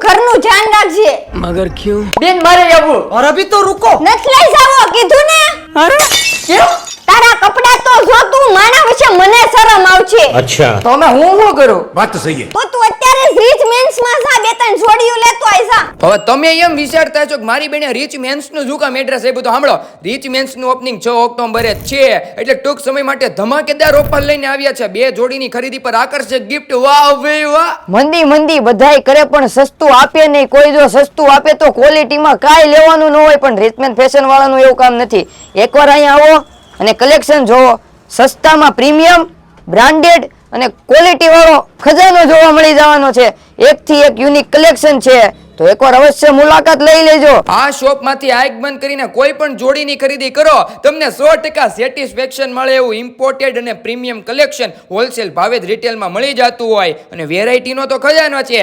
ઘરનું ધ્યાન રાખજે. मगर क्यों? બેન મારે આવું और अभी तो रुको નથી લઈ જાવો કીધું ને. अरे क्यों તારા કપડા તો જો તું માના વિશે મને શરમ આવશે. अच्छा तो मैं हूँ वो करो बात तो सही है તો તું અત્યારે જ રીચ મેન્સ માં જા, બે ત્રણ જોડીઓ લેતો આઈ જા. હવે તમે એમ વિચારતા છો કે મારી બેને રીચ મેન્સ નું શું કામ એડ્રેસ આપ્યું? તો સાંભળો, રીચ મેન્સ નું ઓપનિંગ 6 ઓક્ટોબરે છે, એટલે ટૂંક સમય માટે ધમાકેદાર ઓફર લઈને આવ્યા છે. 2 જોડીની ખરીદી પર આકર્ષક ગિફ્ટ. વાહ ભાઈ વાહ. મંદી મંદી બધાય કરે પણ સસ્તું આપે નહીં. કોઈ જો સસ્તું આપે તો ક્વોલિટીમાં કાંઈ લેવાનું ન હોય, પણ રીચમેન ફેશન વાળાનું એવું કામ નથી. એકવાર અહીંયા આવો અને કલેક્શન જોવો. સસ્તામાં પ્રીમિયમ, બ્રાન્ડેડ અને ક્વોલિટી વાળો ખજાનો જોવા મળી જવાનો છે. એકથી એક યુનિક કલેક્શન છે, તો એકવાર અવશ્ય મુલાકાત લઈ લેજો. આ શોપ માંથી આંખ બંધ કરીને કોઈ પણ જોડીની ખરીદી કરો, તમને 100% સેટિસ્ફેક્શન મળે એવું ઇમ્પોર્ટેડ અને પ્રીમિયમ કલેક્શન હોલસેલ ભાવે જ રિટેલમાં મળી જતું હોય, અને વેરાયટીનો તો ખજાનો છે.